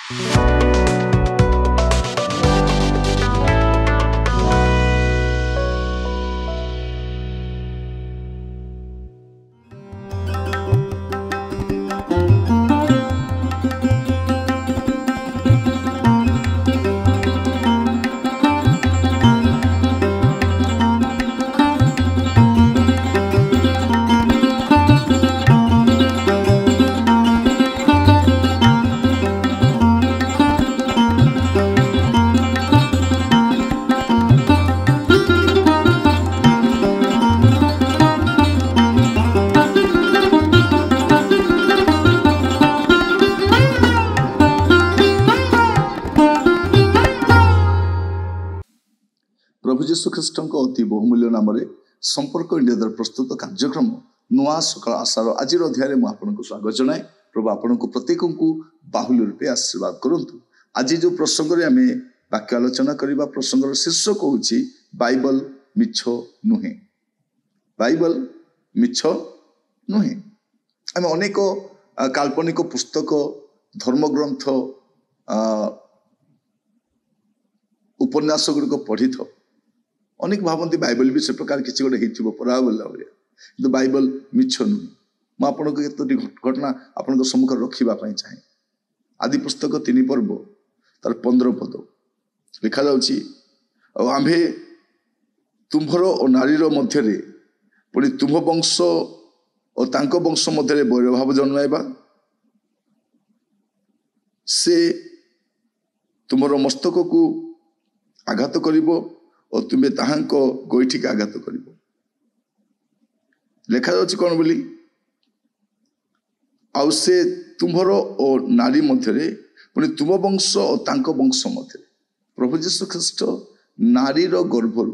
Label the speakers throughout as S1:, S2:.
S1: प्रभु जीशु ख्रीष्ट अति बहुमूल्य नाम संपर्क इंडिया प्रस्तुत कार्यक्रम नुआ सकाल आशार आज अध्याय में आपको स्वागत जनाए। प्रभु आपण को प्रत्येक को बाहुल्य रूपे आशीर्वाद करंतु। आज जो प्रसंग में आम वाक्य आलोचना करने प्रसंगर शीर्षक हूँ बाइबल मिछ नुहे। बाइबल मिछ नुहे। आम अनेक काल्पनिक पुस्तक धर्मग्रंथ उपन्यास गुड़िक पढ़ी था। अनेक भावती बाइबल भी से प्रकार किसी गोटे हो पढ़ा बोला भाया कि बाइबल मिछ नुहे। मुझे आपको केतोटी घटना आपण सम्मुख रखापी चाहे। आदि पुस्तक 3 पर्व तार 15 पद लिखा जाउछि आम्भे तुम्भर और नारीर मध्य पुणी तुम्भ वंश और तांको वंश मध्य वैरभाव जन्माइबा से तुम्हार मस्तक को आघात करिवो और तुम्हें ताहांको गोइठी का आघात करिवो। लेखा जाउछि कोन बोली आउ से तुम्भर और नारी मध्य पुणी तुम वंश और तांको वंश मध्य प्रभु जीशु ख्रीष्ट नारीर गर्भरु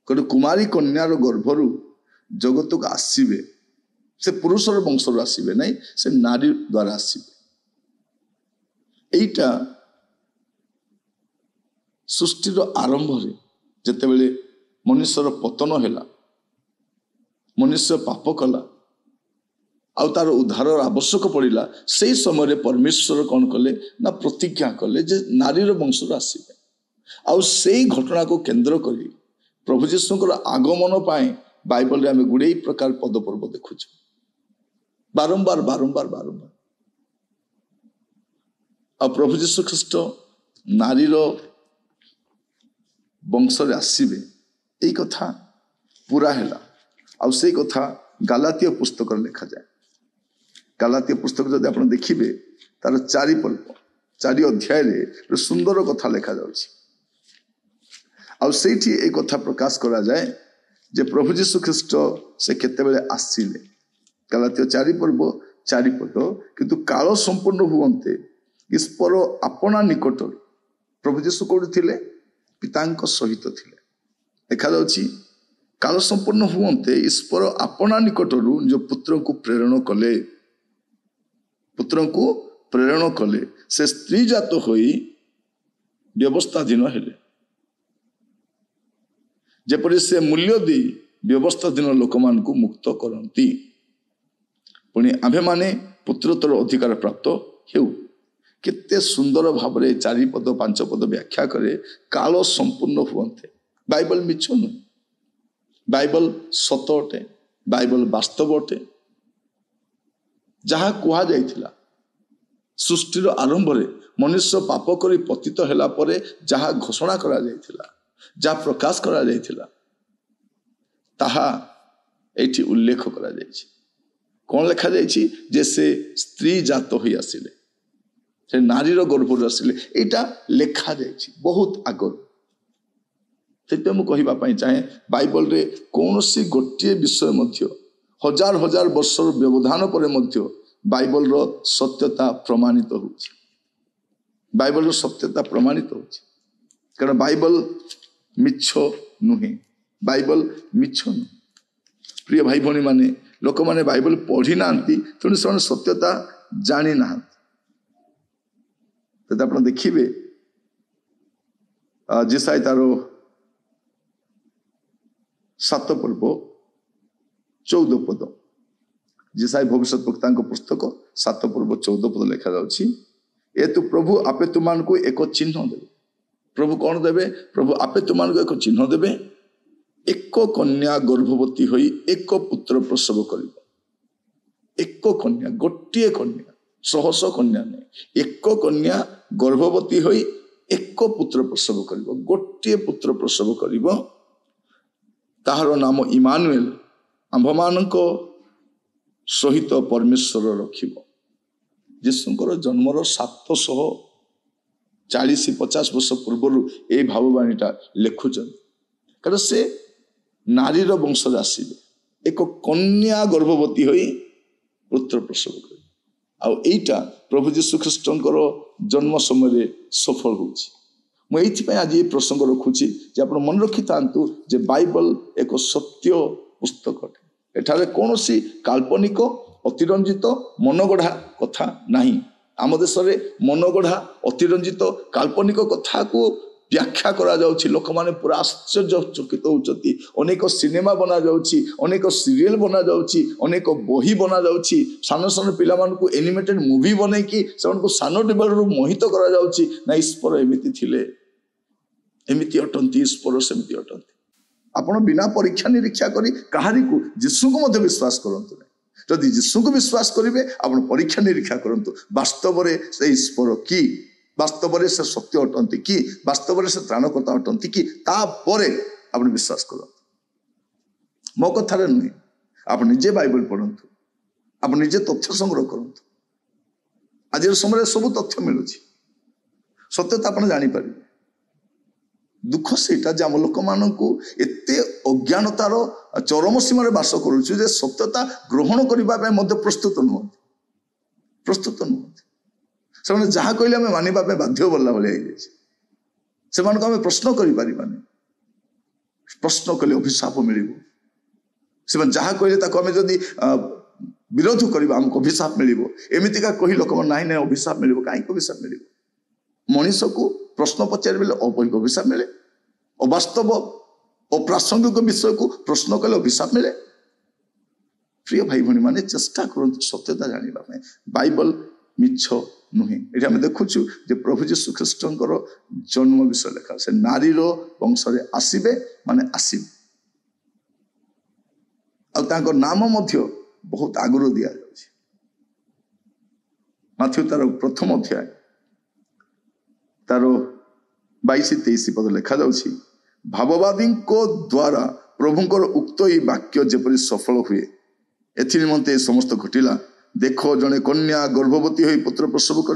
S1: गोटे कुमारी कन्यार गर्भरु जगत को आसवे। से पुरुषर वंशर आसवे नहीं, से नारी द्वारा आसवे। एटा सृष्टिर आरंभ रे जेतेबेले मनुष्यर पतन हैला, मनुष्य पाप कला आउ तार उद्धार आवश्यक पड़ा से समय परमेश्वर कौन कले ना प्रतिज्ञा कले जे नारीर वंशर आसवे। आउ से घटना को केंद्र करी प्रभु जीशुଙ୍କର आगमन पाए बाइबल रे आमे गुड़े प्रकार पद पर्व देखु बारंबार बारंबार बारंबार। आ प्रभु जीशु ख्रीष्ट नारीर वंशरे आसवे यही कथा पूरा है। आउ से कथा गालातिया पुस्तक लिखा जाए। गालातिया पुस्तक जब आप देखिए तार 4 पर्व 4 अध्याय रे सुंदर कथा लिखा जाउछि। आउ सेठी ए कथा प्रकाश करा जाए जे प्रभु जीशु ख्रीष्ट से केतेबेले आसिले। गालातिया 4 पर्व 4 पद किंतु काल संपूर्ण हुवन्ते ईश्वर अपना निकट प्रभु जीशु कोठी थिले पितांक सहित थिले। देखा जाउछि काल संपूर्ण हुवन्ते ईश्वर अपना निकटरू जो पुत्र को प्रेरण कले। पुत्र को प्रेरण कले से स्त्री जात होई व्यवस्थाधीन हेले। जेपरि से मूल्य दी व्यवस्थाधीन लोक मान को मुक्त करती पुणी आम्भे माने पुत्रत्वर अधिकार प्राप्त हेउ। केते सुंदर भाव रे 4 पद 5 पद व्याख्या करे काल संपूर्ण हुवन्ते। बाइबल मिछ नुहे, बाइबल सत अटे, बाइबल वास्तव अटे। जहाँ कुहा जाइथिला सृष्टिर आरंभ रे मनुष्य पाप करी पतित हैला परे जहाँ घोषणा करा जाइथिला, जहाँ प्रकाश करा जाइथिला ताहा एठी उल्लेख करा जाइछि। कौन लिखा जाइछि जे से स्त्री जात होई आसिले, से नारीर गर्भरु आसिले। एटा लेखा जाइछि बहुत आगरु। सेटा मु कहिबा पई चाहे बाइबल रे कोनोसी गोटिए विषय मध्य हजार हजार वर्षर व्यवधान पर मध्य बाइबल रो सत्यता प्रमाणित होछि। बाइबल रो सत्यता प्रमाणित होछि कारण बाइबल मिछ नुहे। बाइबल मिछ नुहे। प्रिय भाई भणी माने लोक माने बाइबल पढ़ी नांती तेणु से सत्यता जानी ना। तो आप देखिए जेसाई तार 7 पर्व 14 पद जेसाई भविष्य वक्ता पुस्तक 7 पर्व 14 पद लिखा जाउछि ए तु प्रभु आपे तुमको एक चिन्ह देवे। प्रभु कौन देवे? प्रभु आपे तुमको एक चिन्ह देवे, एक कन्या गर्भवती होई एक पुत्र प्रसव कर। एक कन्या, गोटे कन्या, सहस कन्या नहीं, एक कन्या गर्भवती होई एक पुत्र प्रसव कर, गोटे पुत्र प्रसव कर, ताहार नाम इमानुएल, आम्भमानक सहित परमेश्वर रखिब। यीशुंकर जन्मर 740-50 वर्ष पूर्व ये भाववाणीटा लिखुचन, कारण से नारीर वंश आसवे, एक कन्या गर्भवती होई पुत्र प्रसव कर। आईटा प्रभु जीशु ख्रीष्टंकर जन्म समय सफल होती। आज ये प्रसंग रखुची जे आप मन रखी था जे बाइबल एक सत्य पुस्तक अटे। एठारे कौन सी काल्पनिक अतिरंजित मनगढ़ा कथा नहीं। आम देश में मनगढ़ा अतिरंजित काल्पनिक कथा को व्याख्या करा जाउछि, लोक माने पूरा आश्चर्यचकित होउछथि। अनेक सिनेमा बना जाउछि, अनेक सीरियल बना जाउछि, अनेक बही बना जाउछि, सान सान पिला मानकु एनिमेटेड मूवी बनै कि सेमानकु सानो टेबल मोहित करा जाउछि। ना ईश्वर एमिति थिले, एमिति अटंती, ईश्वर सेमिति अटंती। आपण बिना परीक्षा निरीक्षा करी काहारी को यीशु को मध्य विश्वास करंतु नै। जदि यीशु को विश्वास करिवे आपण परीक्षा निरीक्षा करंतु, वास्तव रे से ईश्वर की, वास्तव में से सत्य अटंती कि, वास्तव में से त्राणकर्ता अटंती कि, तापरे आप विश्वास करते। मो कथार नुहे, आप निजे बाइबल पढ़ंतु, आप निजे तथ्य संग्रह करंतु। आज समय सब तथ्य मिलूँ, सत्यता आप जापर। दुख सेटा जे आम लोक मानू एत अज्ञानतार चरम सीमार बास करुचु जे सत्यता ग्रहण करने प्रस्तुत नुहति, प्रस्तुत नुहति। से जहाँ कहले आम मानिबा बाध्य बोला भाई से आम प्रश्न करें, प्रश्न कले अभिशाप मिल। से जहाँ कहले आम जदि विरोध करवा आमको अभिशाप मिल। एमतीका कही लोक ना ना अभिशाप मिल, कहीं अभिशाप मिल? मनीष को प्रश्न पचारे अभिशाप मिले, अवास्तव अप्रासंगिक विषय को प्रश्न कले अभिशाप मिले। प्रिय भाई भणी माने चेष्टा करंतु सत्यता जानिबा। बाइबल मिछ नुहे। ये आम देखुचु जे प्रभु जीशु ख्रीष्टंकर जन्म विषय लेखा, से नारीर वंश आसवे माने आसवे। आउ नाम मध्य बहुत आगुरी दि जाउछि। माथ्यू तार प्रथम अध्याय तार 22-23 पद लेखा जाउछि, भाववादी द्वारा प्रभुंकर उक्त ई वाक्य जेपरि सफल हुए एथि निमंते समस्त घटिला। देखो जड़े कन्या गर्भवती हो पुत्र प्रसव कर,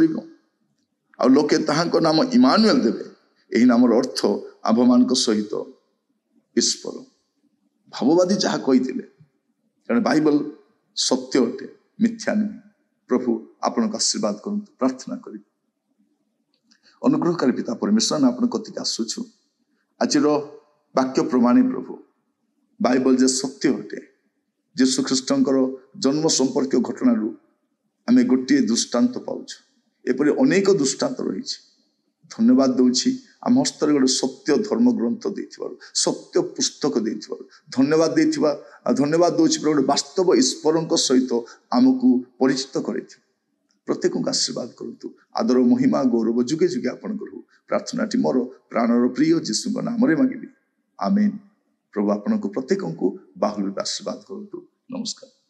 S1: लोके ताहांको नाम इमानुएल देवे। यही नामर अर्थ आम्भमान सहित ईश्वर। भाववादी जहाँ कही, कारण बाइबल सत्य अटे, मिथ्या नहीं। प्रभु आपण आशीर्वाद करंतु। प्रार्थना करी। अनुग्रहकारी पिता परमेश्वर आपण कतिक आसुछु, आज वाक्य प्रमाणी प्रभु बाइबल जे सत्य अटे, जीशु ख्रीष्टंकर जन्म संपर्क घटना आमे गोटे दृष्टांत पाउछ। एपरि अनेक दृष्टांत रही। धन्यवाद दूची आम हस्त गोटे सत्य धर्म ग्रंथ देथिबारु, सत्य पुस्तक देथिबारु धन्यवाद देथिबा। धन्यवाद दूची गोटे वास्तव ईश्वरक सहित आमको परिचित करे। प्रत्येक को आशीर्वाद करंतु। आदर महिमा गौरव जुगे जुगे आपण करू। प्रार्थनाटी मोर प्राणर प्रिय जीशु नाम रे मागिबी, आमेन। प्रभु आपनको प्रत्येक को बाहुल आशीर्वाद करंतु। नमस्कार।